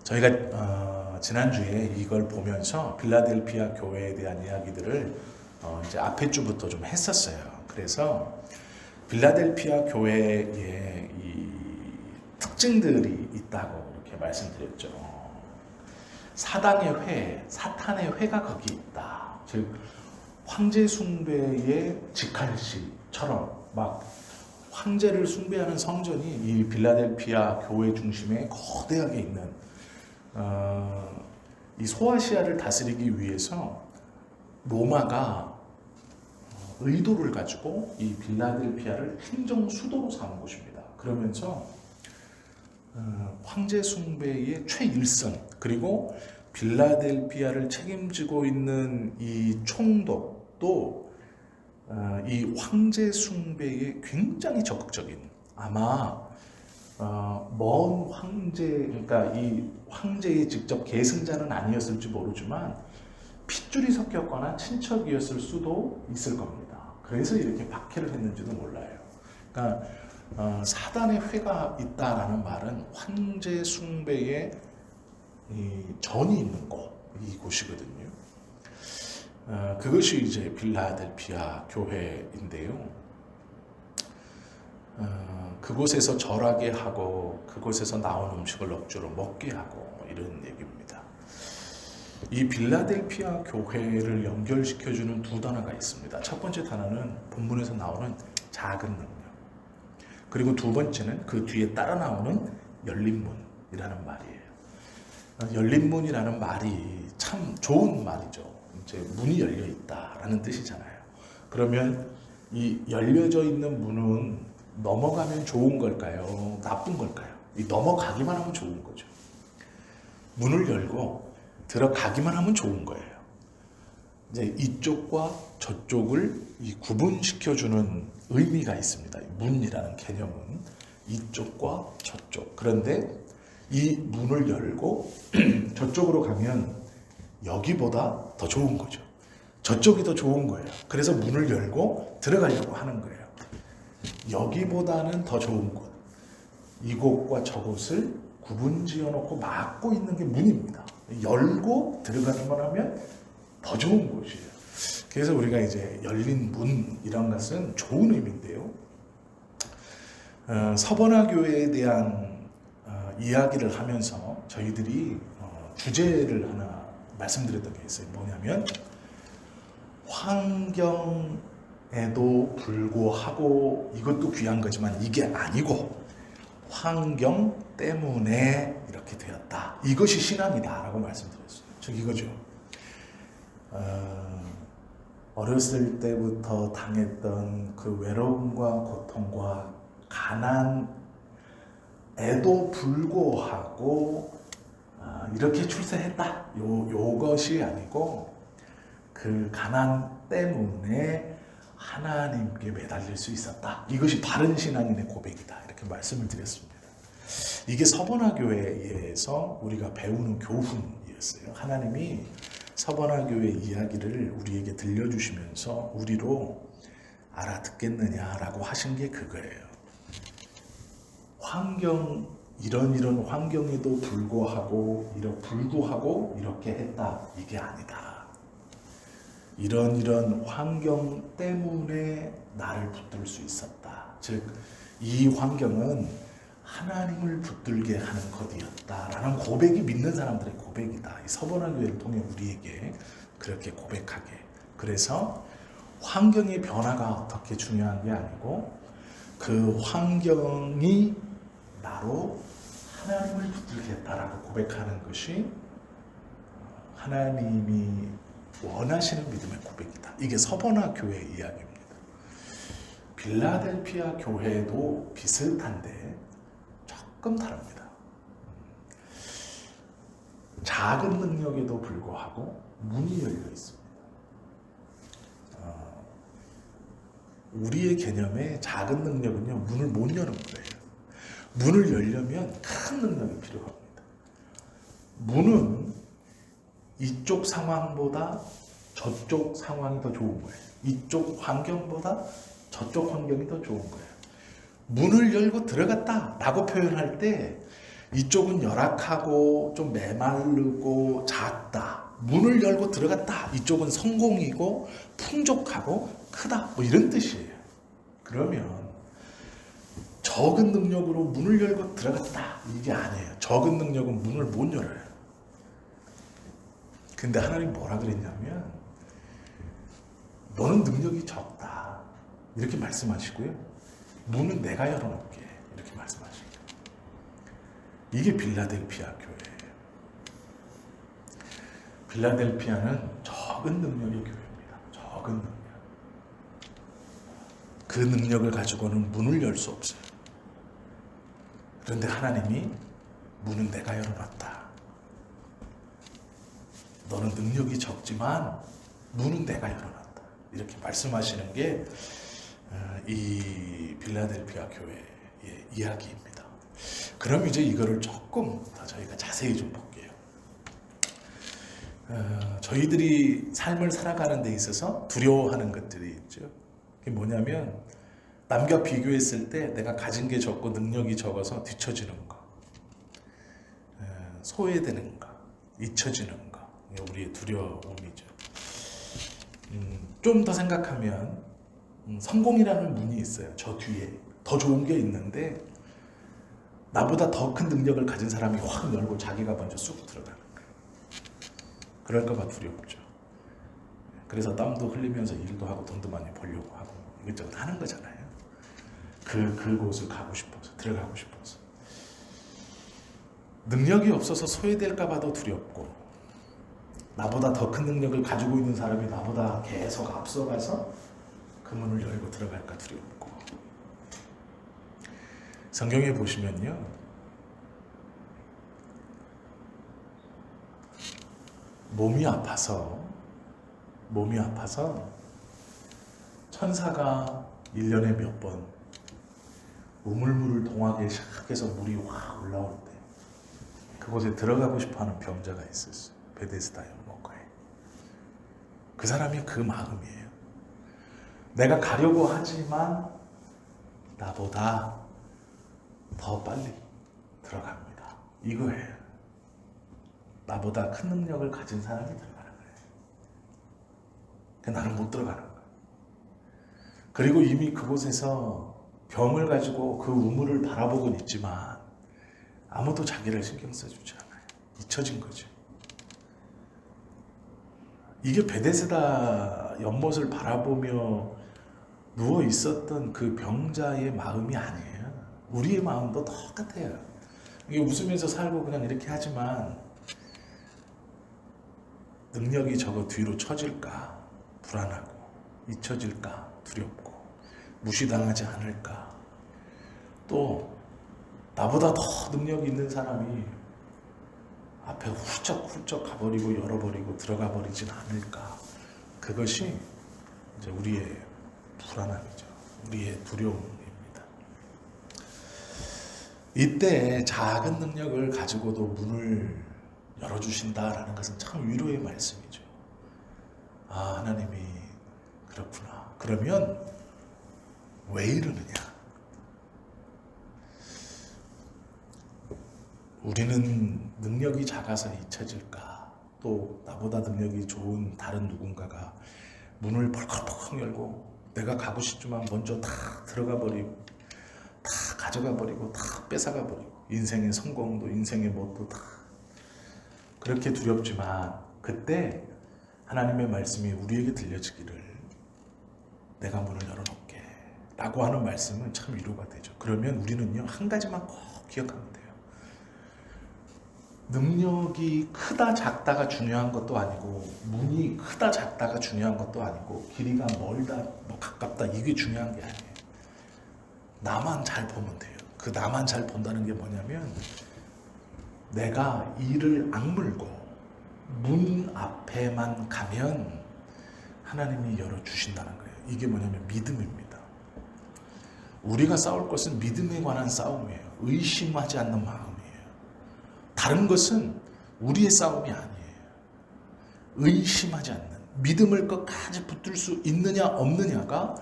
저희가 지난주에 이걸 보면서 빌라델피아 교회에 대한 이야기들을 이제 앞에 주부터 좀 했었어요. 그래서 빌라델피아 교회의 이 특징들이 있다고 이렇게 말씀드렸죠. 사단의 회, 사탄의 회가 거기 있다. 즉 황제 숭배의 직할시처럼 막 황제를 숭배하는 성전이 이 빌라델피아 교회 중심에 거대하게 있는 이 소아시아를 다스리기 위해서 로마가 의도를 가지고 이 빌라델피아를 행정 수도로 삼은 곳입니다. 그러면서 황제 숭배의 최일선 그리고 빌라델피아를 책임지고 있는 이 총독도 이 황제 숭배에 굉장히 적극적인 아마 먼 황제 그러니까 이 황제의 직접 계승자는 아니었을지 모르지만 핏줄이 섞였거나 친척이었을 수도 있을 겁니다. 그래서 이렇게 박해를 했는지도 몰라요. 그러니까 사단의 회가 있다라는 말은 황제 숭배의 전이 있는 곳, 이곳이거든요. 그것이 이제 빌라델피아 교회인데요. 그곳에서 절하게 하고 그곳에서 나온 음식을 억지로 먹게 하고 이런 얘기입니다. 이 빌라델피아 교회를 연결시켜주는 두 단어가 있습니다. 첫 번째 단어는 본문에서 나오는 작은 능력, 그리고 두 번째는 그 뒤에 따라 나오는 열린 문이라는 말이에요. 열린 문이라는 말이 참 좋은 말이죠. 이제 문이 열려 있다라는 뜻이잖아요. 그러면 이 열려져 있는 문은 넘어가면 좋은 걸까요? 나쁜 걸까요? 이 넘어가기만 하면 좋은 거죠. 문을 열고 들어가기만 하면 좋은 거예요. 이제 이쪽과 저쪽을 구분시켜주는 의미가 있습니다. 문이라는 개념은 이쪽과 저쪽. 그런데 이 문을 열고 저쪽으로 가면 여기보다 더 좋은 거죠. 저쪽이 더 좋은 거예요. 그래서 문을 열고 들어가려고 하는 거예요. 여기보다는 더 좋은 곳. 이곳과 저곳을 구분 지어놓고 막고 있는 게 문입니다. 열고 들어가기만 하면 더 좋은 곳이에요. 그래서 우리가 이제 열린 문 이런 것은 좋은 의미인데요. 서번화 교회에 대한 이야기를 하면서 저희들이 주제를 하나 말씀드렸던 게 있어요. 뭐냐면 환경에도 불구하고 이것도 귀한 거지만 이게 아니고 환경 때문에 이렇게 되었다. 이것이 신앙이다 라고 말씀드렸어요. 즉 이거죠. 어렸을 때부터 당했던 그 외로움과 고통과 가난에도 불구하고 이렇게 출세했다. 요것이 아니고 그 가난 때문에 하나님께 매달릴 수 있었다. 이것이 바른 신앙인의 고백이다. 이렇게 말씀을 드렸습니다. 이게 서번화 교회에서 우리가 배우는 교훈이었어요. 하나님이 서번화 교회 이야기를 우리에게 들려주시면서 우리로 알아듣겠느냐라고 하신 게 그거예요. 이런 환경에도 불구하고 이렇게 했다. 이게 아니다. 이런 환경 때문에 나를 붙들 수 있었다. 즉, 이 환경은 하나님을 붙들게 하는 것이었다라는 고백이 믿는 사람들의 고백이다. 이 서번화 교회를 통해 우리에게 그렇게 고백하게. 그래서 환경의 변화가 어떻게 중요한 게 아니고 그 환경이 나로 하나님을 붙들겠다라고 고백하는 것이 하나님이 원하시는 믿음의 고백이다. 이게 서번화 교회의 이야기입니다. 빌라델피아 교회도 비슷한데 조금 다릅니다. 작은 능력에도 불구하고 문이 열려 있습니다. 우리의 개념에 작은 능력은요, 문을 못 여는 거예요. 문을 열려면 큰 능력이 필요합니다. 문은 이쪽 상황보다 저쪽 상황이 더 좋은 거예요. 이쪽 환경보다 저쪽 환경이 더 좋은 거예요. 문을 열고 들어갔다 라고 표현할 때 이쪽은 열악하고 좀 메마르고 작다. 문을 열고 들어갔다. 이쪽은 성공이고 풍족하고 크다. 뭐 이런 뜻이에요. 그러면 적은 능력으로 문을 열고 들어갔다. 이게 아니에요. 적은 능력은 문을 못 열어요. 근데 하나님 뭐라 그랬냐면 너는 능력이 적다. 이렇게 말씀하시고요. 문은 내가 열어놓게. 이렇게 말씀하시고. 이게 빌라델피아 교회예요. 빌라델피아는 적은 능력의 교회입니다. 적은 능력. 그 능력을 가지고는 문을 열 수 없어요. 그런데 하나님이 문은 내가 열어놨다. 너는 능력이 적지만 문은 내가 열어놨다. 이렇게 말씀하시는 게 이 빌라델피아 교회의 이야기입니다. 그럼 이제 이거를 조금 더 저희가 자세히 좀 볼게요. 저희들이 삶을 살아가는 데 있어서 두려워하는 것들이 있죠. 그게 뭐냐면 남과 비교했을 때 내가 가진 게 적고 능력이 적어서 뒤처지는 거, 소외되는 거, 잊혀지는 거, 우리의 두려움이죠. 좀 더 생각하면 성공이라는 문이 있어요. 저 뒤에 더 좋은 게 있는데 나보다 더 큰 능력을 가진 사람이 확 열고 자기가 먼저 쑥 들어가는 거예요. 그럴까봐 두렵죠. 그래서 땀도 흘리면서 일도 하고 돈도 많이 벌려고 하고 이것저것 하는 거잖아요. 그곳을 가고 싶어서, 들어가고 싶어서. 능력이 없어서 소외될까봐 더 두렵고, 나보다 더 큰 능력을 가지고 있는 사람이 나보다 계속 앞서가서 그 문을 열고 들어갈까 두렵고. 성경에 보시면요, 몸이 아파서 천사가 1년에 몇 번 우물물을 동하게 샥 해서 물이 확 올라올 때 그곳에 들어가고 싶어하는 병자가 있었어요. 베데스다 연못가에. 그 사람이 그 마음이에요. 내가 가려고 하지만 나보다 더 빨리 들어갑니다. 이거예요. 나보다 큰 능력을 가진 사람이 들어가는 거예요. 나는 못 들어가는 거예요. 그리고 이미 그곳에서 병을 가지고 그 우물을 바라보곤 있지만 아무도 자기를 신경 써주지 않아요. 잊혀진 거죠. 이게 베데스다 연못을 바라보며 누워 있었던 그 병자의 마음이 아니에요. 우리의 마음도 똑같아요. 이게 웃으면서 살고 그냥 이렇게 하지만 능력이 적어 뒤로 처질까 불안하고, 잊혀질까 두렵고, 무시당하지 않을까, 또 나보다 더 능력이 있는 사람이 앞에 훌쩍훌쩍 가버리고 열어버리고 들어가 버리진 않을까. 그것이 이제 우리의 불안함이죠. 우리의 두려움입니다. 이때 작은 능력을 가지고도 문을 열어주신다라는 것은 참 위로의 말씀이죠. 아, 하나님이 그렇구나. 그러면 왜 이러느냐? 우리는 능력이 작아서 잊혀질까? 또 나보다 능력이 좋은 다른 누군가가 문을 벌컥벌컥 열고 내가 가고 싶지만 먼저 다 들어가 버리고 다 가져가 버리고 다 뺏어가 버리고 인생의 성공도 인생의 뭣도 다 그렇게 두렵지만, 그때 하나님의 말씀이 우리에게 들려지기를 내가 문을 열어놓게 라고 하는 말씀은 참 위로가 되죠. 그러면 우리는요, 한 가지만 꼭 기억하면 돼요. 능력이 크다 작다가 중요한 것도 아니고, 문이 크다 작다가 중요한 것도 아니고, 길이가 멀다 뭐 가깝다 이게 중요한 게 아니에요. 나만 잘 보면 돼요. 그 나만 잘 본다는 게 뭐냐면, 내가 이를 악물고 문 앞에만 가면 하나님이 열어주신다는 거예요. 이게 뭐냐면 믿음입니다. 우리가 싸울 것은 믿음에 관한 싸움이에요. 의심하지 않는 마음이에요. 다른 것은 우리의 싸움이 아니에요. 의심하지 않는, 믿음을 끝까지 붙들 수 있느냐 없느냐가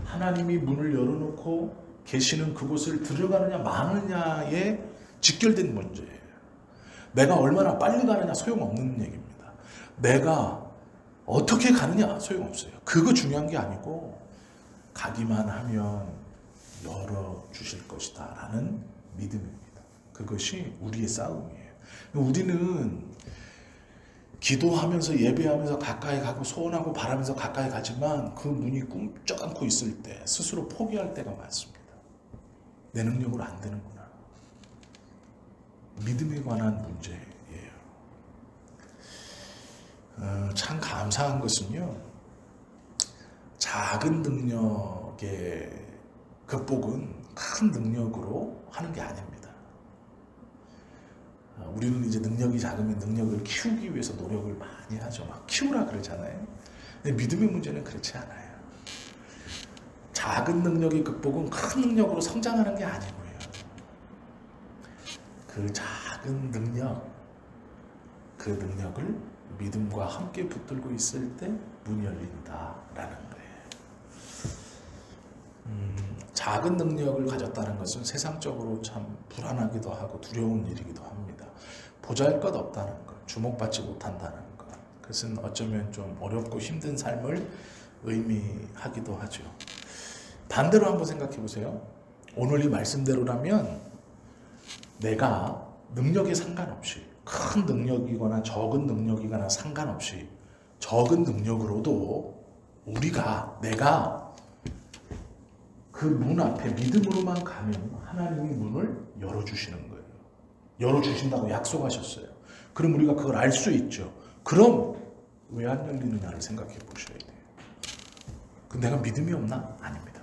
하나님이 문을 열어놓고 계시는 그곳을 들어가느냐 마느냐의 직결된 문제예요. 내가 얼마나 빨리 가느냐 소용없는 얘기입니다. 내가 어떻게 가느냐 소용없어요. 그거 중요한 게 아니고 가기만 하면 열어주실 것이다 라는 믿음입니다. 그것이 우리의 싸움이에요. 우리는 기도하면서 예배하면서 가까이 가고 소원하고 바라면서 가까이 가지만 그 문이 꿈쩍 않고 있을 때 스스로 포기할 때가 많습니다. 내 능력으로 안 되는구나. 믿음에 관한 문제예요. 참 감사한 것은요, 작은 능력의 극복은 큰 능력으로 하는 게 아닙니다. 우리는 이제 능력이 작으면 능력을 키우기 위해서 노력을 많이 하죠. 막 키우라 그러잖아요. 근데 믿음의 문제는 그렇지 않아요. 작은 능력의 극복은 큰 능력으로 성장하는 게 아니고요. 그 작은 능력, 그 능력을 믿음과 함께 붙들고 있을 때 문이 열린다라는 거예요. 작은 능력을 가졌다는 것은 세상적으로 참 불안하기도 하고 두려운 일이기도 합니다. 보잘것없다는 것, 주목받지 못한다는 것, 그것은 어쩌면 좀 어렵고 힘든 삶을 의미하기도 하죠. 반대로 한번 생각해 보세요. 오늘 이 말씀대로라면 내가 능력에 상관없이, 큰 능력이거나 적은 능력이거나 상관없이 적은 능력으로도 내가 그 문 앞에 믿음으로만 가면 하나님이 문을 열어주시는 거예요. 열어주신다고 약속하셨어요. 그럼 우리가 그걸 알 수 있죠. 그럼 왜 안 열리느냐를 생각해 보셔야 돼요. 내가 믿음이 없나? 아닙니다.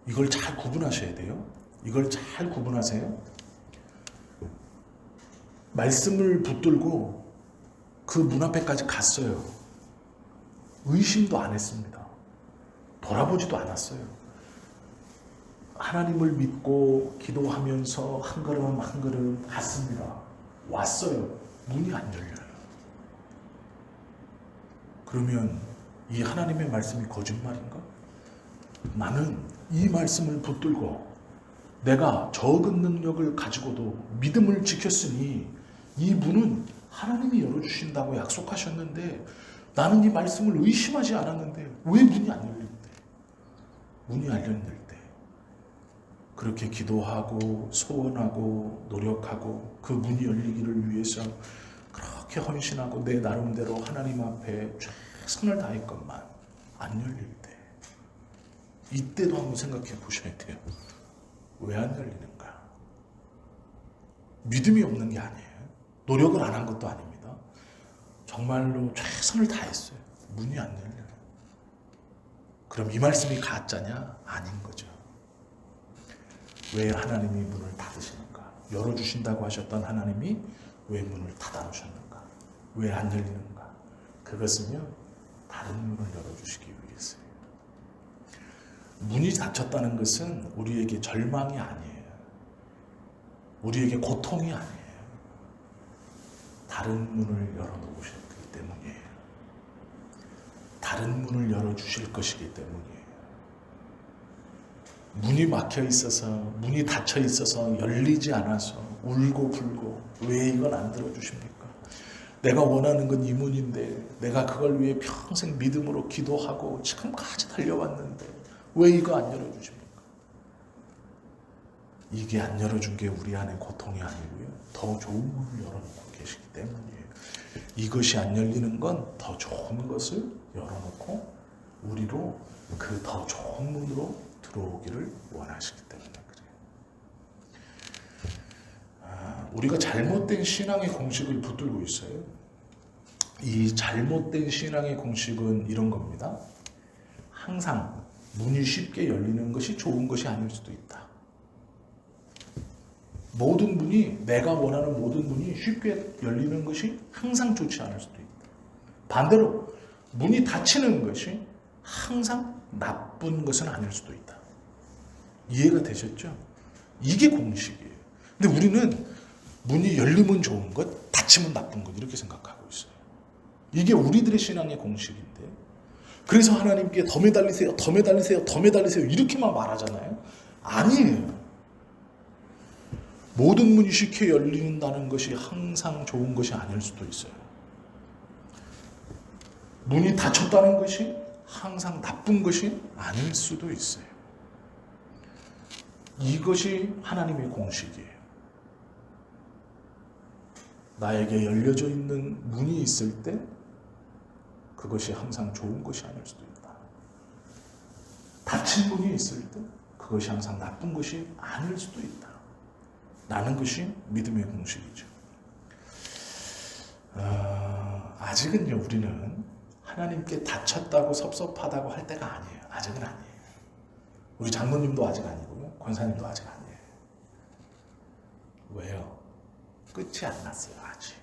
이걸 잘 구분하셔야 돼요. 이걸 잘 구분하세요. 말씀을 붙들고 그 문 앞에까지 갔어요. 의심도 안 했습니다. 돌아보지도 않았어요. 하나님을 믿고 기도하면서 한 걸음 한 걸음 갔습니다. 왔어요. 문이 안 열려요. 그러면 이 하나님의 말씀이 거짓말인가? 나는 이 말씀을 붙들고 내가 적은 능력을 가지고도 믿음을 지켰으니 이 문은 하나님이 열어주신다고 약속하셨는데 나는 이 말씀을 의심하지 않았는데 왜 문이 안 열릴 때? 문이 안 열릴 때 그렇게 기도하고 소원하고 노력하고 그 문이 열리기를 위해서 그렇게 헌신하고 내 나름대로 하나님 앞에 최선을 다했건만 안 열릴 때 이때도 한번 생각해 보셔야 돼요. 왜 안 열리는가? 믿음이 없는 게 아니에요. 노력을 안 한 것도 아닙니다. 정말로 최선을 다했어요. 문이 안 열려요. 그럼 이 말씀이 가짜냐? 아닌 거죠. 왜 하나님이 문을 닫으시는가? 열어주신다고 하셨던 하나님이 왜 문을 닫아놓으셨는가? 왜 안 열리는가? 그것은요, 다른 문을 열어주시기 위해서요. 문이 닫혔다는 것은 우리에게 절망이 아니에요. 우리에게 고통이 아니에요. 다른 문을 열어놓으셨기 때문이에요. 다른 문을 열어주실 것이기 때문이에요. 문이 막혀 있어서, 문이 닫혀 있어서 열리지 않아서 울고 불고 왜 이건 안 들어주십니까? 내가 원하는 건 이 문인데 내가 그걸 위해 평생 믿음으로 기도하고 지금까지 달려왔는데 왜 이거 안 열어주십니까? 이게 안 열어준 게 우리 안에 고통이 아니고요. 더 좋은 문을 열어놓고 계시기 때문이에요. 이것이 안 열리는 건 더 좋은 것을 열어놓고 우리로 그 더 좋은 문으로 들어오기를 원하시기 때문에 그래요. 우리가 잘못된 신앙의 공식을 붙들고 있어요. 이 잘못된 신앙의 공식은 이런 겁니다. 항상 문이 쉽게 열리는 것이 좋은 것이 아닐 수도 있다. 모든 문이, 내가 원하는 모든 문이 쉽게 열리는 것이 항상 좋지 않을 수도 있다. 반대로 문이 닫히는 것이 항상 나쁜 것은 아닐 수도 있다. 이해가 되셨죠? 이게 공식이에요. 근데 우리는 문이 열리면 좋은 것, 닫히면 나쁜 것 이렇게 생각하고 있어요. 이게 우리들의 신앙의 공식인데, 그래서 하나님께 더 매달리세요, 더 매달리세요, 더 매달리세요 이렇게만 말하잖아요. 아니에요. 모든 문이 쉽게 열린다는 것이 항상 좋은 것이 아닐 수도 있어요. 문이 닫혔다는 것이 항상 나쁜 것이 아닐 수도 있어요. 이것이 하나님의 공식이에요. 나에게 열려져 있는 문이 있을 때 그것이 항상 좋은 것이 아닐 수도 있다. 닫힌 문이 있을 때 그것이 항상 나쁜 것이 아닐 수도 있다. 라는 것이 믿음의 공식이죠. 아직은요, 우리는 하나님께 닫혔다고 섭섭하다고 할 때가 아니에요. 아직은 아니에요. 우리 장로님도 아직 아니고요. 권사님도 아직 아니에요. 왜요? 끝이 안 났어요. 아직.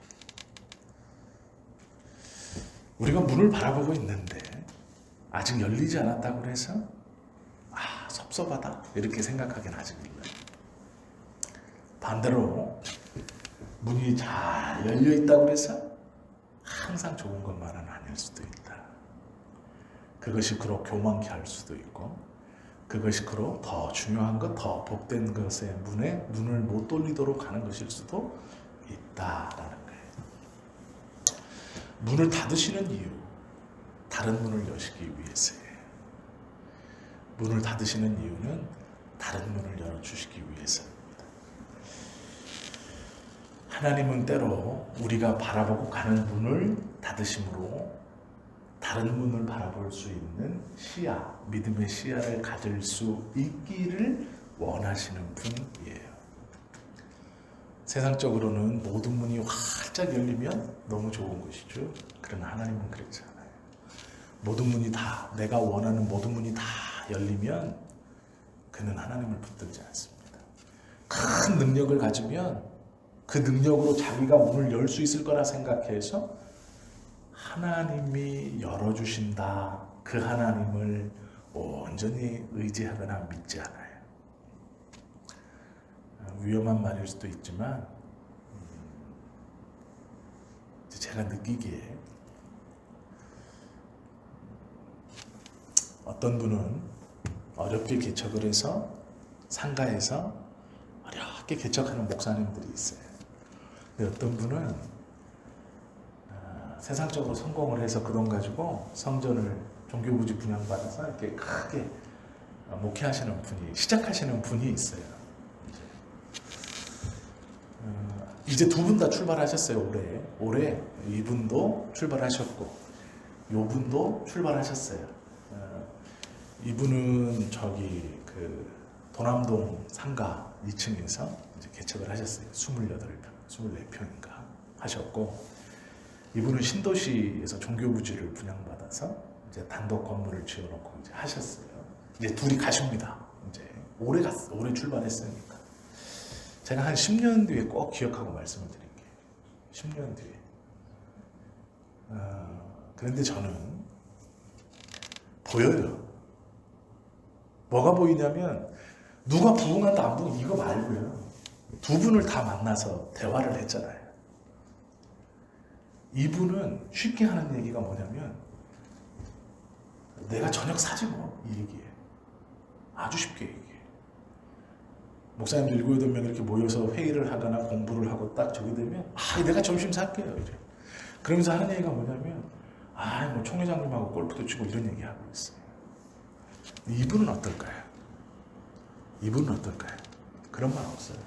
우리가 문을 바라보고 있는데 아직 열리지 않았다고 해서 섭섭하다 이렇게 생각하기는 아직 일러요. 반대로 문이 잘 열려있다고 해서 항상 좋은 것만은 아닐 수도 있다. 그것이 그로 교만케 할 수도 있고 그것이 그로 더 중요한 것, 더 복된 것의 문에 눈을 못 돌리도록 하는 것일 수도 있다라는 거예요. 문을 닫으시는 이유, 다른 문을 여시기 위해서예요. 문을 닫으시는 이유는 다른 문을 열어주시기 위해서입니다. 하나님은 때로 우리가 바라보고 가는 문을 닫으심으로 다른 문을 바라볼 수 있는 시야, 믿음의 시야를 가질 수 있기를 원하시는 분이에요. 세상적으로는 모든 문이 활짝 열리면 너무 좋은 것이죠. 그러나 하나님은 그렇지 않아요. 모든 문이 다, 내가 원하는 모든 문이 다 열리면 그는 하나님을 붙들지 않습니다. 큰 능력을 가지면 그 능력으로 자기가 문을 열 수 있을 거라 생각해서 하나님이 열어주신다. 그 하나님을 온전히 의지하거나 믿지 않아요. 위험한 말일 수도 있지만 제가 느끼기에 어떤 분은 어렵게 개척을 해서 상가에서 어렵게 개척하는 목사님들이 있어요. 근데 어떤 분은 세상적으로 성공을 해서 그 돈 가지고 성전을 종교부지 분양받아서 이렇게 크게 목회하시는 분이, 시작하시는 분이 있어요. 이제 두 분 다 출발하셨어요. 올해 이분도 출발하셨고 요 분도 출발하셨어요. 이분은 저기 그 도남동 상가 2층에서 이제 개척을 하셨어요. 24평인가 하셨고, 이분은 신도시에서 종교부지를 분양받아서 이제 단독 건물을 지어놓고 이제 하셨어요. 이제 둘이 가십니다. 이제 올해 출발했으니까. 제가 한 10년 뒤에 꼭 기억하고 말씀을 드릴게요. 10년 뒤에. 그런데 저는 보여요. 뭐가 보이냐면 누가 부흥한다 안 부흥 이거 말고요. 두 분을 다 만나서 대화를 했잖아요. 이분은 쉽게 하는 얘기가 뭐냐면 내가 저녁 사지 뭐 이 얘기예요. 아주 쉽게 얘기해요. 목사님들 7, 8명 이렇게 모여서 회의를 하거나 공부를 하고 딱 저기 되면 내가 점심 살게요. 이래. 그러면서 하는 얘기가 뭐냐면 뭐 총회장님하고 골프도 치고 이런 얘기하고 있어요. 이분은 어떨까요? 그런 말 없어요.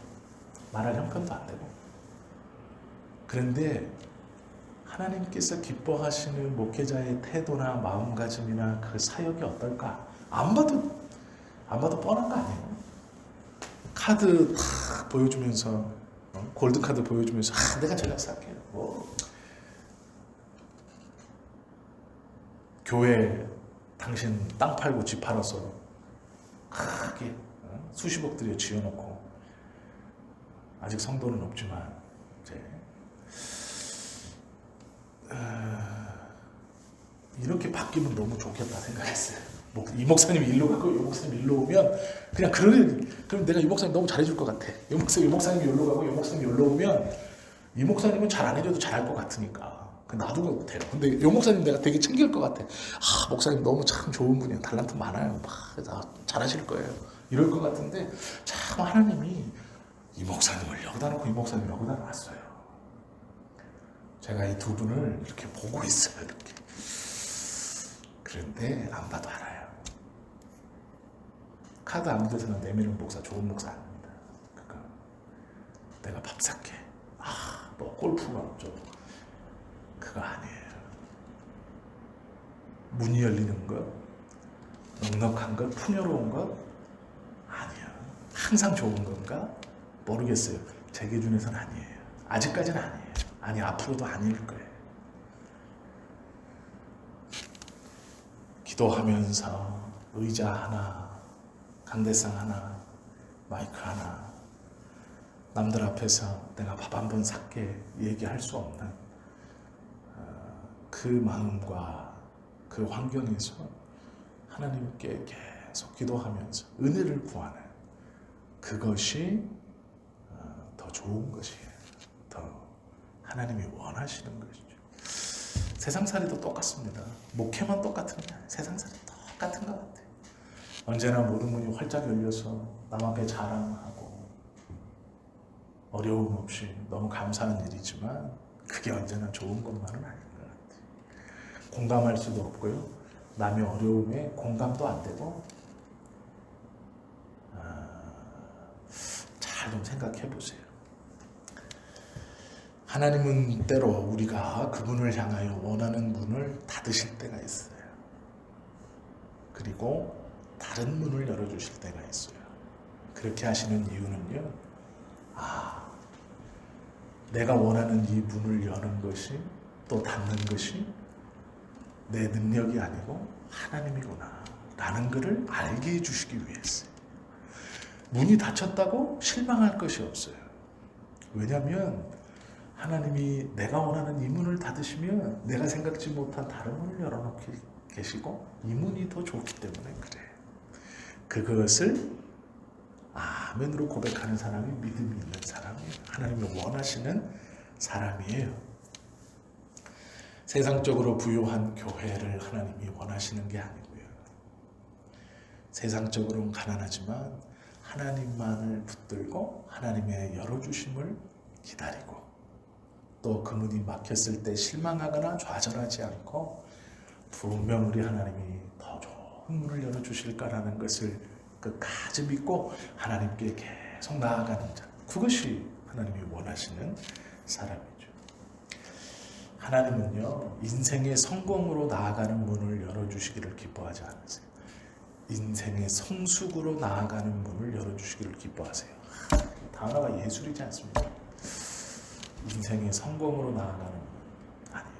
말할 형편도 안 되고. 그런데 하나님께서 기뻐하시는 목회자의 태도나 마음가짐이나 그 사역이 어떨까? 안 봐도 뻔한 거 아니에요? 카드 탁 보여주면서 골드카드 보여주면서 내가 전략 살게요. 교회 당신 땅 팔고 집 팔아서 크게 수십억 들여 지어놓고 아직 성도는 없지만 이제 이렇게 바뀌면 너무 좋겠다 생각했어요. 이 목사님이 일로 가고 이 목사님이 일로 오면 그냥 그럼 내가 이 목사님 너무 잘해줄 것 같아. 이 목사님이 일로 가고 이 목사님이 일로 오면 이 목사님은 잘 안 해줘도 잘할 것 같으니까 놔두고 돼요. 근데 이 목사님 내가 되게 챙길 것 같아. 목사님 너무 참 좋은 분이에요. 달란트 많아요. 잘하실 거예요. 이럴 것 같은데 참 하나님이 이 목사님을 여기다 놓고 이 목사님을 여기다 놨어요. 제가 이 두 분을 이렇게 보고 있어요. 이렇게. 그런데 안 봐도 알아요. 카드 아무 데서나 내미는 목사 좋은 목사 아닙니다. 그거 내가 밥 살게. 뭐 골프가 없죠. 그거 아니에요. 문이 열리는 것, 넉넉한 것, 풍요로운 것 아니에요. 항상 좋은 건가? 모르겠어요. 제 기준에서는 아니에요. 아직까지는 아니에요. 아니 앞으로도 아닐 거예요. 기도하면서 의자 하나, 강대상 하나, 마이크 하나, 남들 앞에서 내가 밥 한 번 살게 얘기할 수 없는 그 마음과 그 환경에서 하나님께 계속 기도하면서 은혜를 구하는 그것이 더 좋은 것이에요. 더 하나님이 원하시는 것이죠. 세상살이도 똑같습니다. 목회만 똑같은 게 아니에요. 세상살이 똑같은 것 같아요. 언제나 모든 문이 활짝 열려서 남 앞에 자랑하고 어려움 없이 너무 감사한 일이지만 그게 언제나 좋은 것만은 아닌 것 같아요. 공감할 수도 없고요. 남의 어려움에 공감도 안 되고 잘 좀 생각해 보세요. 하나님은 때로 우리가 그분을 향하여 원하는 문을 닫으실 때가 있어요. 그리고 다른 문을 열어주실 때가 있어요. 그렇게 하시는 이유는요. 내가 원하는 이 문을 여는 것이 또 닫는 것이 내 능력이 아니고 하나님이구나 라는 것을 알게 해주시기 위해서. 문이 닫혔다고 실망할 것이 없어요. 왜냐하면 하나님이 내가 원하는 이 문을 닫으시면 내가 생각지 못한 다른 문을 열어놓고 계시고 이 문이 더 좋기 때문에 그래요. 그것을 아멘으로 고백하는 사람이 믿음이 있는 사람이에요. 하나님이 원하시는 사람이에요. 세상적으로 부유한 교회를 하나님이 원하시는 게 아니고요. 세상적으로는 가난하지만 하나님만을 붙들고 하나님의 열어주심을 기다리고 또 그 문이 막혔을 때 실망하거나 좌절하지 않고 분명 우리 하나님이 더 좋은 문을 열어주실까라는 것을 끝까지 믿고 하나님께 계속 나아가는 자, 그것이 하나님이 원하시는 사람이죠. 하나님은요, 인생의 성공으로 나아가는 문을 열어주시기를 기뻐하지 않으세요. 인생의 성숙으로 나아가는 문을 열어주시기를 기뻐하세요. 단어가 예술이지 않습니까? 인생의 성공으로 나아가는 문 아니에요.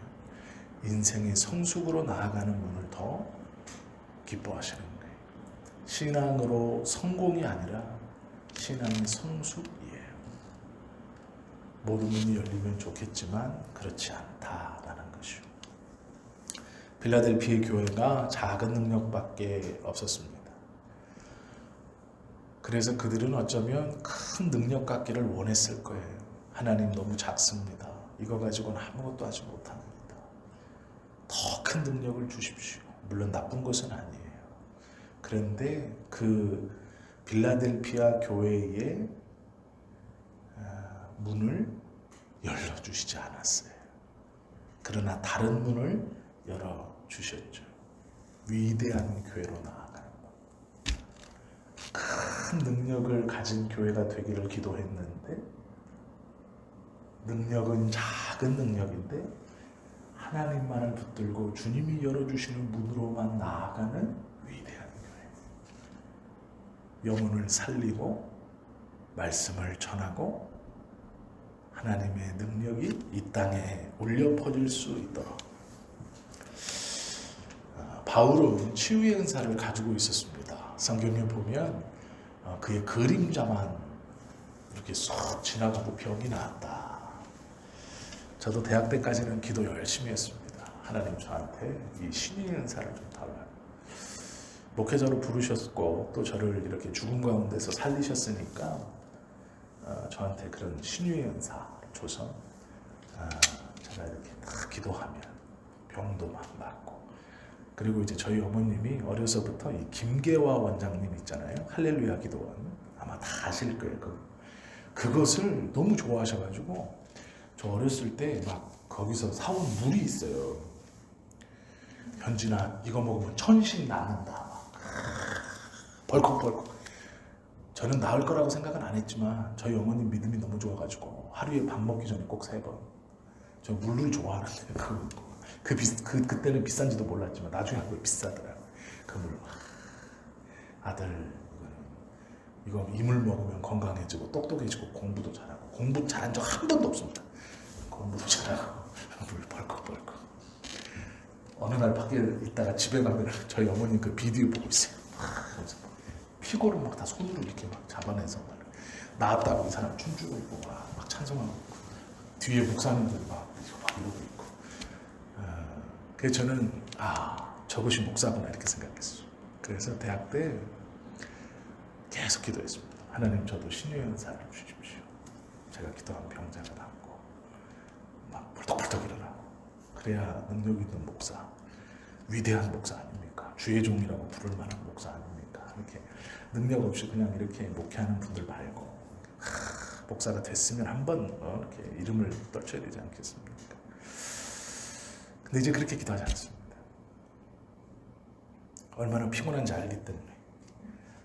인생의 성숙으로 나아가는 문을 더 기뻐하시는 거예요. 신앙으로 성공이 아니라 신앙의 성숙이에요. 모든 문이 열리면 좋겠지만 그렇지 않다라는 것이요. 빌라델피아 교회가 작은 능력밖에 없었습니다. 그래서 그들은 어쩌면 큰 능력 갖기를 원했을 거예요. 하나님 너무 작습니다. 이거 가지고는 아무것도 하지 못합니다. 더 큰 능력을 주십시오. 물론 나쁜 것은 아니에요. 그런데 그 빌라델피아 교회의 문을 열어주시지 않았어요. 그러나 다른 문을 열어주셨죠. 위대한 교회로 나아가는 것. 큰 능력을 가진 교회가 되기를 기도했는데 능력은 작은 능력인데 하나님만을 붙들고 주님이 열어주시는 문으로만 나아가는 위대한 교회. 영혼을 살리고 말씀을 전하고 하나님의 능력이 이 땅에 울려 퍼질 수 있도록. 바울은 치유의 은사를 가지고 있었습니다. 성경에 보면 그의 그림자만 이렇게 쏙 지나가도 병이 나았다. 저도 대학 때까지는 기도 열심히 했습니다. 하나님 저한테 이 신유의 은사를 좀 달라요. 목회자로 부르셨고 또 저를 이렇게 죽음 가운데서 살리셨으니까 저한테 그런 신유의 은사를 줘서 제가 이렇게 딱 기도하면 병도 막 낫고. 그리고 이제 저희 어머님이 어려서부터 이 김계화 원장님 있잖아요. 할렐루야 기도원 아마 다 아실 거예요. 그것을 너무 좋아하셔가지고 저 어렸을 때 막 거기서 사온 물이 있어요. 현진아 이거 먹으면 천식 낫는다. 막 벌컥벌컥. 저는 나을 거라고 생각은 안 했지만 저희 어머님 믿음이 너무 좋아가지고 하루에 밥 먹기 전에 꼭 3번. 저 물을 좋아하는데 그때는 비싼지도 몰랐지만 나중에 알고 비싸더라고. 그 물. 아들 이거 이물 먹으면 건강해지고 똑똑해지고 공부도 잘하고 공부 잘한 적 한 번도 없습니다. 공부도 잘하고 물 벌컥벌컥. 어느 날 밖에 있다가 집에 가면 저희 어머님 그 비디오 보고 있어요. 그래서 피고를 막 다 손으로 이렇게 막 잡아내서 나왔다고 이 사람 춤추고 있고 막 찬송하고 있고 뒤에 목사님들 막 이러고 있고. 그래서 저는 저것이 목사구나 이렇게 생각했어요. 그래서 대학 때 계속 기도했습니다. 하나님 저도 신의 은사를 주십시오. 제가 기도한 병자가 낫고 막 벌떡벌떡 일어나고 그래야 능력 있는 목사, 위대한 목사 아닙니까? 주의 종이라고 부를 만한 목사 아닙니까? 이렇게 능력 없이 그냥 이렇게 목회하는 분들 말고 목사가 됐으면 한번 이렇게 이름을 떨쳐야 되지 않겠습니까? 근데 이제 그렇게 기도하지 않습니다. 얼마나 피곤한지 알기 때문에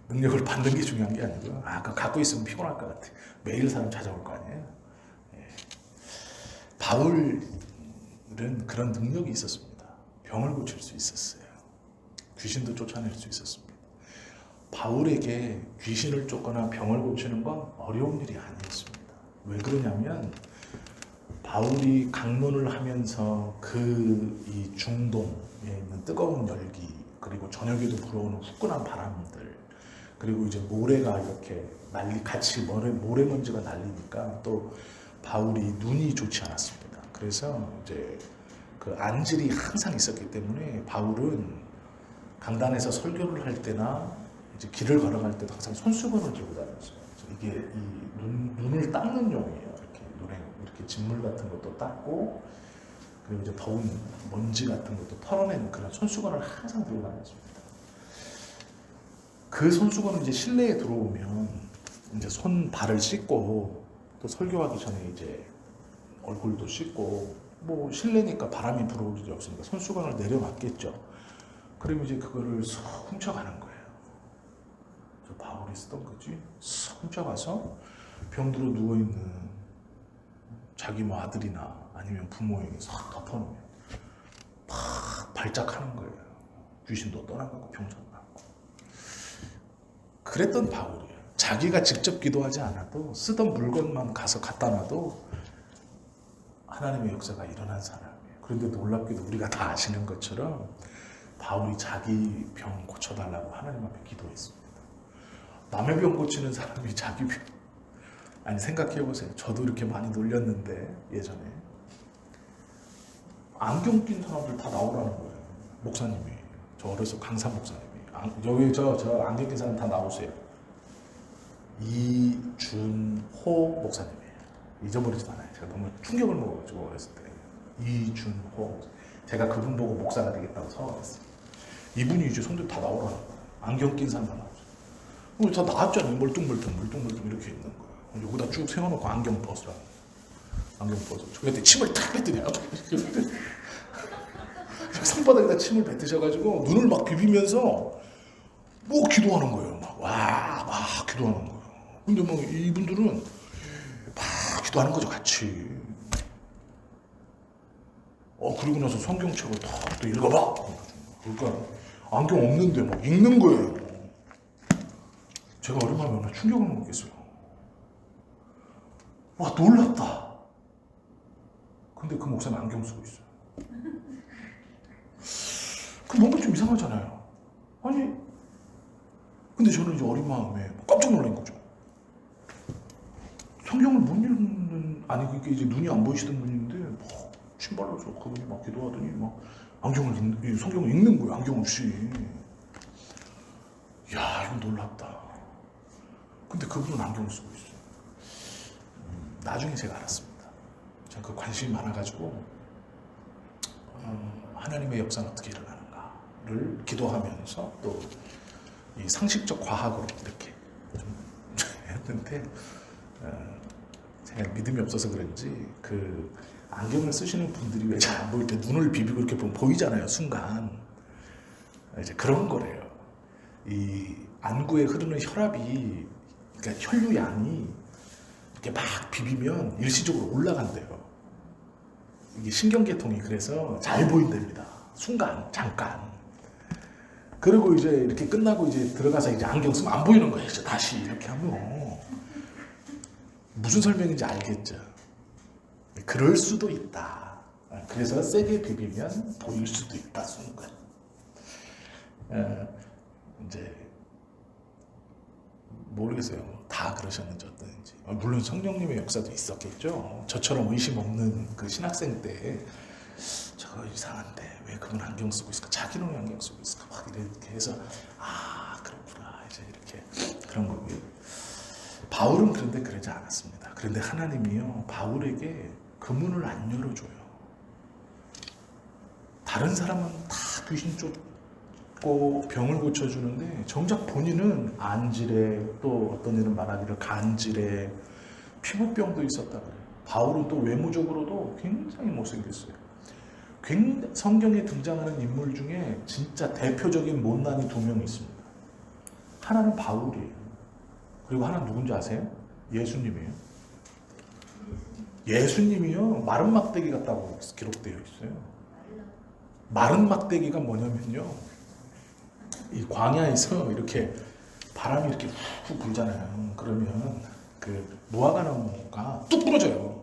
능력을 받는 게 중요한 게 아니고요. 그거 갖고 있으면 피곤할 것 같아. 매일 사람 찾아올 거 아니에요. 예. 바울은 그런 능력이 있었습니다. 병을 고칠 수 있었어요. 귀신도 쫓아낼 수 있었습니다. 바울에게 귀신을 쫓거나 병을 고치는 건 어려운 일이 아니었습니다. 왜 그러냐면 바울이 강론을 하면서 이 중동에 있는 뜨거운 열기 그리고 저녁에도 불어오는 후끈한 바람들 그리고 이제 모래가 이렇게 같이 모래먼지가 날리니까 또 바울이 눈이 좋지 않았습니다. 그래서 이제 그 안질이 항상 있었기 때문에 바울은 강단에서 설교를 할 때나 이제 길을 걸어갈 때도 항상 손수건을 들고 다녔어요. 이게 이 눈을 닦는 용이에요. 이렇게 눈에 이렇게 진물 같은 것도 닦고 그리고 이제 더운 먼지 같은 것도 털어내는 그런 손수건을 항상 들고 다녔습니다. 그 손수건은 이제 실내에 들어오면 이제 발을 씻고 또 설교하기 전에 이제 얼굴도 씻고 뭐 실내니까 바람이 불어올 일이 없으니까 손수건을 내려놨겠죠. 그리고 이제 그거를 쏙 훔쳐가는 거예요. 저 바울이 쓰던 거지. 쏙 훔쳐가서 병들어 누워있는 자기 뭐 아들이나 아니면 부모에게 싹 덮어놓으면 팍 발작하는 거예요. 귀신도 떠나가고 병도 나고. 그랬던 바울이에요. 자기가 직접 기도하지 않아도 쓰던 물건만 가서 갖다 놔도 하나님의 역사가 일어난 사람이에요. 그런데 놀랍게도 우리가 다 아시는 것처럼 바울이 자기 병 고쳐달라고 하나님 앞에 기도했습니다. 남의 병 고치는 사람이 자기 병. 아니 생각해보세요. 저도 이렇게 많이 놀렸는데 예전에 안경 낀 사람들 다 나오라는 거예요. 목사님이. 저 어려서 강사 목사님이. 여기 저 안경 낀 사람 다 나오세요. 이준호 목사님이에요. 잊어버리지도 않아요. 제가 너무 충격을 먹어가지고 어렸을 때. 이준호. 제가 그분 보고 목사가 되겠다고 서원했어요. 이분이 이제 손들 다 나오라는 거예요. 안경 낀 사람 다 나오죠. 다 나왔잖아요. 멀뚱멀뚱 이렇게 있는 거예요. 여기다 쭉 세워놓고 안경 벗으라. 안경 벗어. 저한테 침을 탁 뱉더니 손바닥에다 침을 뱉으셔가지고 눈을 막 비비면서 뭐 기도하는 거예요. 막 기도하는 거예요. 근데 뭐 이분들은 막 기도하는 거죠, 같이. 그리고 나서 성경책을 또 읽어봐. 그러니까 안경 없는데 막 읽는 거예요. 제가 얼마나 충격을 먹겠어요. 와, 놀랍다. 근데 그 목사님 안경 쓰고 있어요. 그 뭔가 좀 이상하잖아요. 아니, 근데 저는 이제 어린 마음에 깜짝 놀란 거죠. 성경을 못 읽는, 그게 이제 눈이 안 보이시던 분인데, 신발로 그분이 막 기도하더니 막 성경을 읽는 거예요. 안경 없이. 야, 이거 놀랍다. 근데 그분은 안경을 쓰고 있어요. 나중에 제가 알았습니다. 제가 그 관심이 많아가지고 하나님의 역사는 어떻게 일어나는가를 기도하면서 또 이 상식적 과학으로 이렇게 좀 했는데 믿음이 없어서 그런지 그 안경을 쓰시는 분들이 왜 잘 안 보일 때 눈을 비비고 이렇게 보면 보이잖아요. 순간 이제 그런 거래요. 이 안구에 흐르는 혈압이 그러니까 혈류량이 이렇게 막 비비면 일시적으로 올라간대요. 이게 신경계통이 그래서 잘 보인답니다. 순간 잠깐. 그리고 이제 이렇게 끝나고 이제 들어가서 이제 안경 쓰면 안 보이는 거예요. 이제 다시 이렇게 하면 무슨 설명인지 알겠죠. 그럴 수도 있다. 그래서 세게 비비면 보일 수도 있다. 순간. 이제 모르겠어요. 다 그러셨는지 어떤지. 물론 성령님의 역사도 있었겠죠. 저처럼 의심 없는 그 신학생 때 저거 이상한데 왜 그분 안경 쓰고 있을까? 자기는 왜 안경 쓰고 있을까? 막 이렇게 해서 아 그렇구나 이제 이렇게 그런 거고요. 바울은 그런데 그러지 않았습니다. 그런데 하나님이요 바울에게 그 문을 안 열어줘요. 다른 사람은 다 귀신 쫓고 병을 고쳐주는데 정작 본인은 안질에 또 어떤 일은 말하기를 간질에 피부병도 있었다 그래요. 바울은 또 외모적으로도 굉장히 못생겼어요. 성경에 등장하는 인물 중에 진짜 대표적인 못난이 두 명이 있습니다. 하나는 바울이에요. 그리고 하나는 누군지 아세요? 예수님이에요. 예수님이요 마른 막대기 같다고 기록되어 있어요. 마른 막대기가 뭐냐면요 이 광야에서 이렇게 바람이 이렇게 훅훅 불잖아요. 그러면 그 무화과나무가 뚝 부러져요.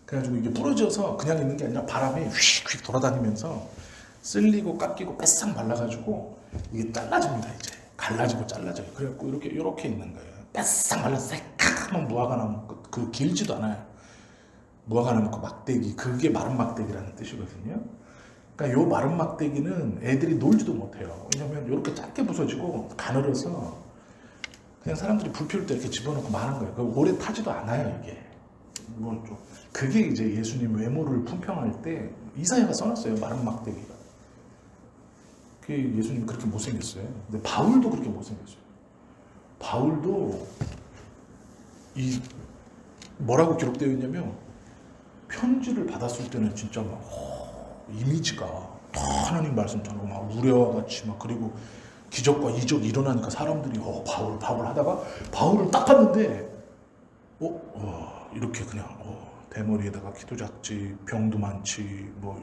그래가지고 이게 부러져서 그냥 있는 게 아니라 바람에 휙휙 돌아다니면서 쓸리고 깎이고 빼싹 말라가지고 이게 잘라집니다. 이제 갈라지고 잘라져요. 그래갖고 이렇게 있는 거예요. 빼싹 말라서 새까만 무화과나무 그 길지도 않아요. 무화과나무 그 막대기 그게 마른 막대기라는 뜻이거든요. 그러니까 요 마른 막대기는 애들이 놀지도 못해요. 왜냐면 이렇게 짧게 부서지고 가늘어서 그냥 사람들이 불 피울 때 이렇게 집어넣고 마는 거예요. 오래 타지도 않아요 이게. 뭐 좀 그게 이제 예수님 외모를 품평할 때 이사야가 써놨어요. 마른 막대기가. 그게 예수님 그렇게 못생겼어요. 근데 바울도 그렇게 못생겼어요. 바울도 이 뭐라고 기록되어 있냐면 편지를 받았을 때는 진짜 막 이미지가 하나님 말씀 전하고 막 우레와 같이 막 그리고 기적과 이적이 일어나니까 사람들이 바울 하다가 바울을 딱 봤는데 이렇게 그냥 대머리에다가 키도 작지 병도 많지 뭐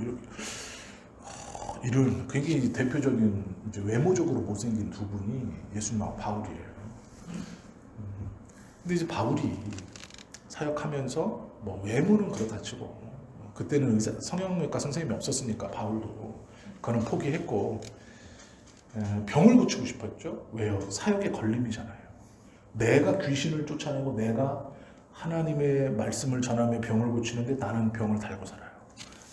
이런 굉장히 대표적인 이제 외모적으로 못생긴 두 분이 예수님하고 바울이에요. 근데 이제 바울이 사역하면서 뭐 외모는 그렇다 치고 그때는 성형외과 선생님이 없었으니까 바울도 그거는 포기했고 병을 고치고 싶었죠. 왜요? 사역의 걸림이잖아요. 내가 귀신을 쫓아내고 내가 하나님의 말씀을 전하며 병을 고치는데 나는 병을 달고 살아요.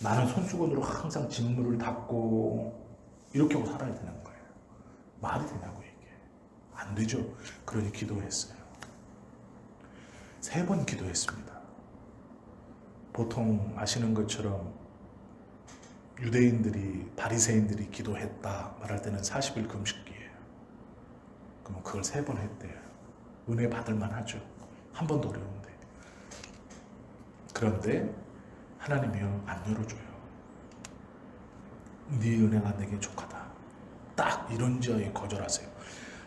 나는 손수건으로 항상 진물을 닦고 이렇게 하고 살아야 되는 거예요. 말이 되냐고 이게. 안 되죠. 그러니 기도했어요. 3번 기도했습니다. 보통 아시는 것처럼 유대인들이 바리새인들이 기도했다 말할 때는 40일 금식기예요. 그러면 그걸 3번 했대요. 은혜 받을 만하죠. 한 번도 어려운데. 그런데 하나님이요 안 열어줘요. 네 은혜가 내게 족하다. 딱 이런저에 거절하세요.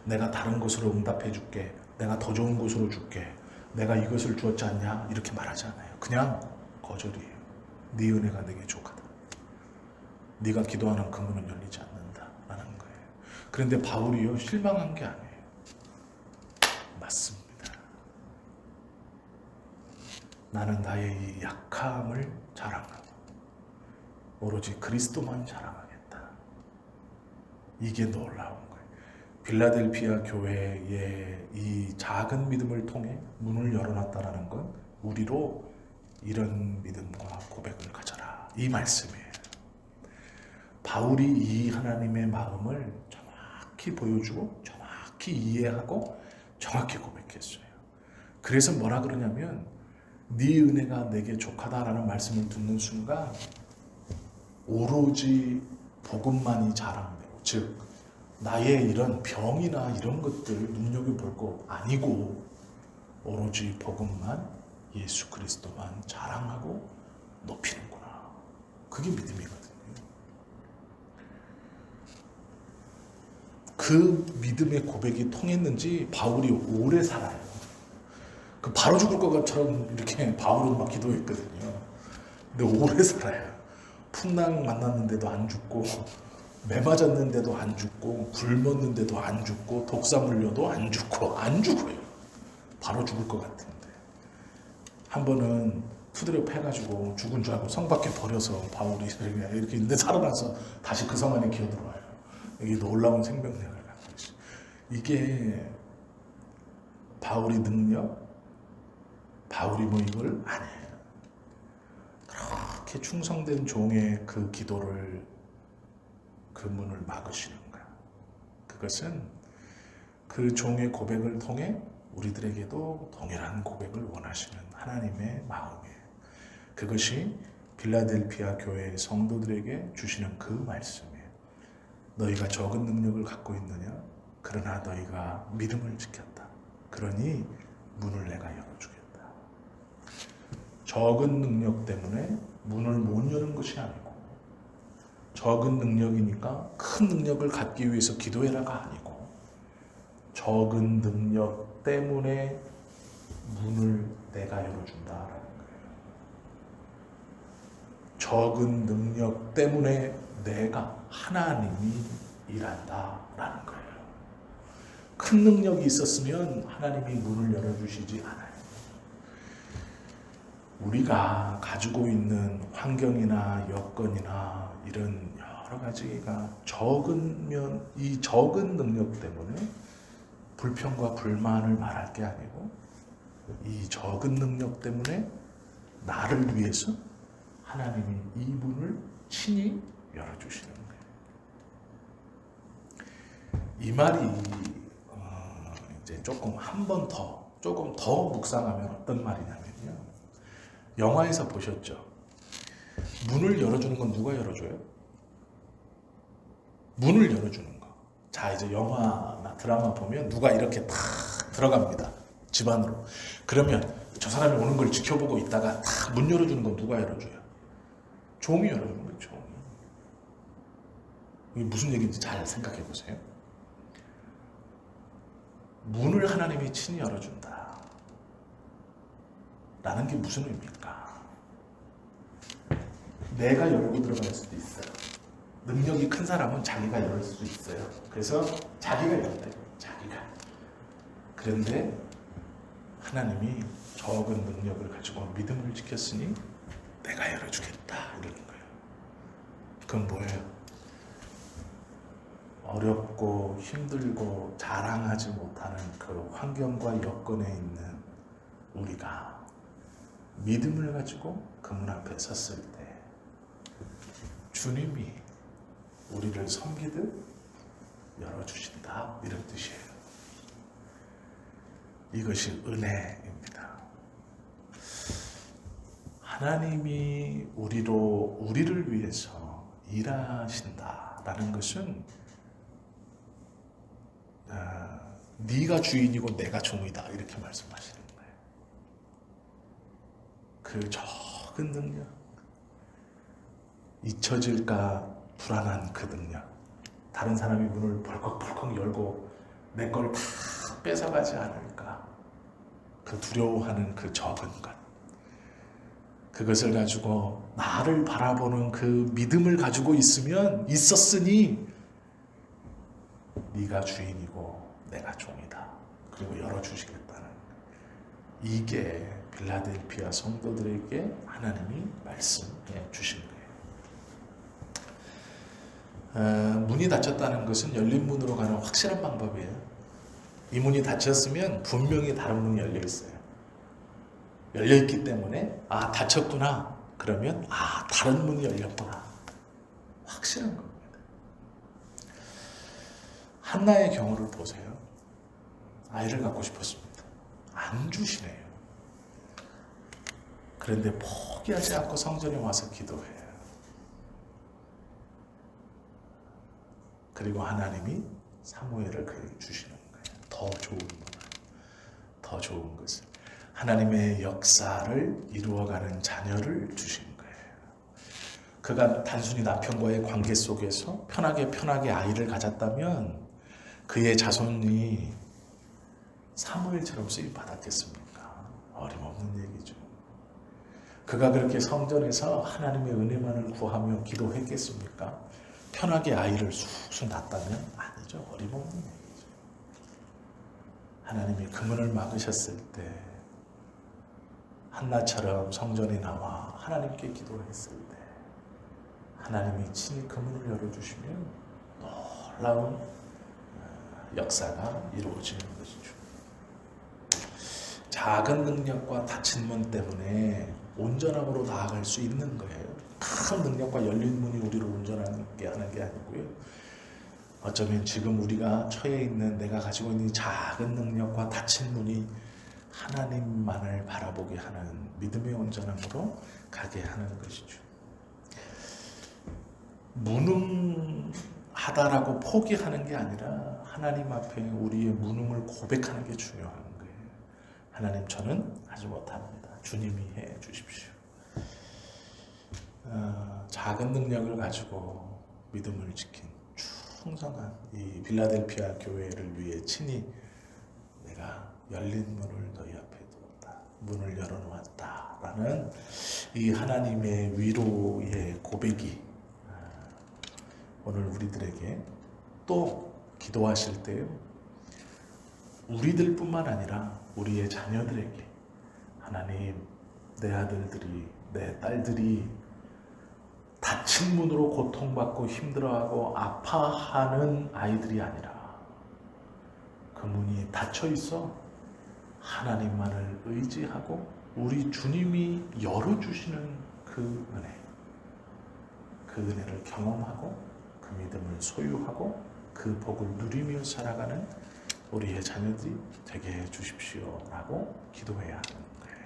내가 다른 것으로 응답해 줄게. 내가 더 좋은 것으로 줄게. 내가 이것을 주었지 않냐? 이렇게 말하지 않아요. 그냥 거절이에요. 네 은혜가 내게 족하다. 네가 기도하는 그 문은 열리지 않는다 라는 거예요. 그런데 바울이요 실망한 게 아니에요. 맞습니다. 나는 나의 이 약함을 자랑하고 오로지 그리스도만 자랑하겠다. 이게 놀라운 거예요. 빌라델피아 교회의 이 작은 믿음을 통해 문을 열어놨다라는 건 우리로 이런 믿음과 고백을 가져라 이 말씀이에요. 바울이 이 하나님의 마음을 정확히 보여주고 정확히 이해하고 정확히 고백했어요. 그래서 뭐라 그러냐면 네 은혜가 내게 족하다라는 말씀을 듣는 순간 오로지 복음만이 자랑되고 즉 나의 이런 병이나 이런 것들 눈여겨볼 거 아니고 오로지 복음만 예수 그리스도만 자랑하고 높이는구나. 그게 믿음이거든요. 그 믿음의 고백이 통했는지 바울이 오래 살아요. 그 바로 죽을 것처럼 이렇게 바울은 막 기도했거든요. 근데 오래 살아요. 풍랑 만났는데도 안 죽고, 매 맞았는데도 안 죽고, 굶었는데도 안 죽고, 독사 물려도 안 죽고, 안 죽어요. 바로 죽을 것 같은데. 한 번은 투드려 패가지고 죽은 줄 알고 성 밖에 버려서 바울이 이렇게 있는데 살아나서 다시 그 성 안에 기어들어와요. 이게 놀라운 생명력을 갖고 있어요. 이게 바울의 능력, 바울이 뭐 이걸 아니에요. 그렇게 충성된 종의 그 기도를, 그 문을 막으시는 거야. 그것은 그 종의 고백을 통해 우리들에게도 동일한 고백을 원하시는 하나님의 마음이에요. 그것이 빌라델피아 교회의 성도들에게 주시는 그 말씀이에요. 너희가 적은 능력을 갖고 있느냐? 그러나 너희가 믿음을 지켰다. 그러니 문을 내가 열어주겠다. 적은 능력 때문에 문을 못 여는 것이 아니고, 적은 능력이니까 큰 능력을 갖기 위해서 기도해라가 아니고, 적은 능력 때문에 문을 내가 열어준다라는 거예요. 적은 능력 때문에 내가, 하나님이 일한다라는 거예요. 큰 능력이 있었으면 하나님이 문을 열어주시지 않아요. 우리가 가지고 있는 환경이나 여건이나 이런 여러 가지가 적으면 이 적은 능력 때문에 불평과 불만을 말할 게 아니고, 이 적은 능력 때문에 나를 위해서 하나님이 이 문을 친히 열어주시는 거예요. 이 말이 이제 조금 더 묵상하면 어떤 말이냐면요. 영화에서 보셨죠? 문을 열어주는 건 누가 열어줘요? 문을 열어주는 거. 자, 이제 영화나 드라마 보면 누가 이렇게 탁 들어갑니다. 집 안으로. 그러면 저 사람이 오는 걸 지켜보고 있다가 탁 문 열어주는 건 누가 열어줘요? 종이 열어주는 거예요, 종이. 이게 무슨 얘기인지 잘 생각해 보세요. 문을 하나님이 친히 열어준다. 라는 게 무슨 의미일까? 내가 열고 들어갈 수도 있어요. 능력이 큰 사람은 자기가 열 수도 있어요. 그래서 자기가 열다. 자기가. 그런데 하나님이 적은 능력을 가지고 믿음을 지켰으니 내가 열어주겠다 이러는 거예요. 그건 뭐예요? 어렵고 힘들고 자랑하지 못하는 그 환경과 여건에 있는 우리가 믿음을 가지고 그 문 앞에 섰을 때 주님이 우리를 섬기듯 열어주신다, 이런 뜻이에요. 이것이 은혜입니다. 하나님이 우리를 위해서 일하신다라는 것은 네가 주인이고 내가 종이다, 이렇게 말씀하시는 거예요. 그 적은 능력, 잊혀질까 불안한 그 능력, 다른 사람이 문을 벌컥벌컥 열고 내 걸 다 뺏어가지 않을까, 그 두려워하는 그 적은 것, 그것을 가지고 나를 바라보는 그 믿음을 가지고 있었으니 네가 주인이고 내가 종이다, 그리고 열어주시겠다는, 이게 빌라델피아 성도들에게 하나님이 말씀해 주신 거예요. 문이 닫혔다는 것은 열린 문으로 가는 확실한 방법이에요. 이 문이 닫혔으면 분명히 다른 문이 열려 있어요. 열려 있기 때문에 닫혔구나, 그러면 다른 문이 열렸구나, 확실한 겁니다. 한나의 경우를 보세요. 아이를 갖고 싶었습니다. 안 주시네요. 그런데 포기하지 않고 성전에 와서 기도해요. 그리고 하나님이 사무엘을 그에게 주시는 거예요. 더 좋은 것을. 하나님의 역사를 이루어가는 자녀를 주신 거예요. 그가 단순히 남편과의 관계 속에서 편하게 아이를 가졌다면 그의 자손이 사무엘처럼 쓰임 받았겠습니까? 어림없는 얘기죠. 그가 그렇게 성전에서 하나님의 은혜만을 구하며 기도했겠습니까? 편하게 아이를 쑥쑥 낳았다면 아니죠. 어림없는 얘기죠. 하나님이 그 문을 막으셨을 때 한나처럼 성전에 나와 하나님께 기도했을 때 하나님이 친히 그 문을 열어주시면 놀라운 역사가 이루어지는 것이죠. 작은 능력과 닫힌 문 때문에 온전함으로 나아갈 수 있는 거예요. 큰 능력과 열린 문이 우리를 온전하게 하는 게 아니고요. 어쩌면 지금 우리가 처해 있는 내가 가지고 있는 작은 능력과 닫힌 문이 하나님만을 바라보게 하는 믿음의 온전함으로 가게 하는 것이죠. 무능하다라고 포기하는 게 아니라 하나님 앞에 우리의 무능을 고백하는 게 중요한 거예요. 하나님, 저는 하지 못합니다. 주님이 해 주십시오. 작은 능력을 가지고 믿음을 지킨 충성한 이 빌라델피아 교회를 위해 친히 내가 열린 문을 너희 앞에 두었다. 문을 열어놓았다라는 이 하나님의 위로의 고백이 오늘 우리들에게 또 기도하실 때 우리들뿐만 아니라 우리의 자녀들에게 하나님, 내 아들들이, 내 딸들이 닫힌 문으로 고통받고 힘들어하고 아파하는 아이들이 아니라 그 문이 닫혀 있어 하나님만을 의지하고 우리 주님이 열어주시는 그 은혜를 경험하고 그 믿음을 소유하고 그 복을 누리며 살아가는 우리의 자녀들이 되게 해주십시오라고 기도해야 하는 거예요.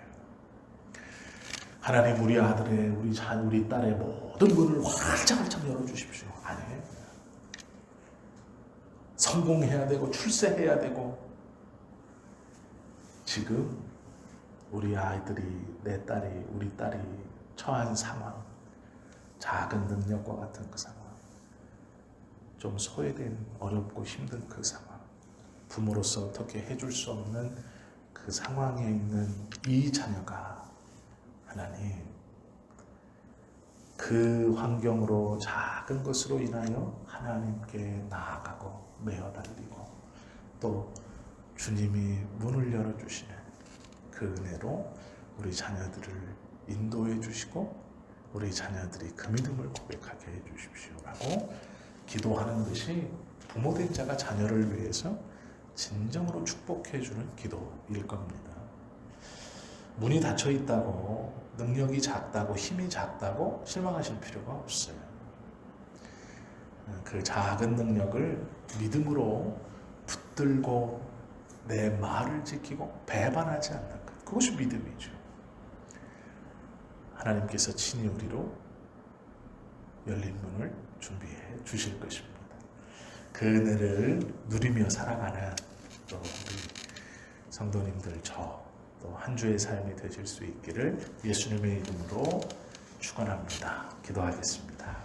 하나님, 우리 아들의, 우리 딸의 모든 문을 활짝활짝 열어주십시오. 아니에요. 성공해야 되고 출세해야 되고 지금 우리 아이들이, 우리 딸이 처한 상황, 작은 능력과 같은 그 상황, 좀 소외된 어렵고 힘든 그 상황, 부모로서 어떻게 해줄 수 없는 그 상황에 있는 이 자녀가 하나님, 그 환경으로 작은 것으로 인하여 하나님께 나아가고 매어 달리고 또 주님이 문을 열어주시는 그 은혜로 우리 자녀들을 인도해 주시고 우리 자녀들이 그 믿음을 고백하게 해 주십시오라고 기도하는 것이 부모된 자가 자녀를 위해서 진정으로 축복해 주는 기도일 겁니다. 문이 닫혀 있다고, 능력이 작다고, 힘이 작다고 실망하실 필요가 없어요. 그 작은 능력을 믿음으로 붙들고 내 말을 지키고 배반하지 않는 것, 그것이 믿음이죠. 하나님께서 친히 우리로 열린 문을 준비해 주실 것입니다. 그 은혜를 누리며 살아가는 또 우리 성도님들, 또 한 주의 삶이 되실 수 있기를 예수님의 이름으로 축원합니다. 기도하겠습니다.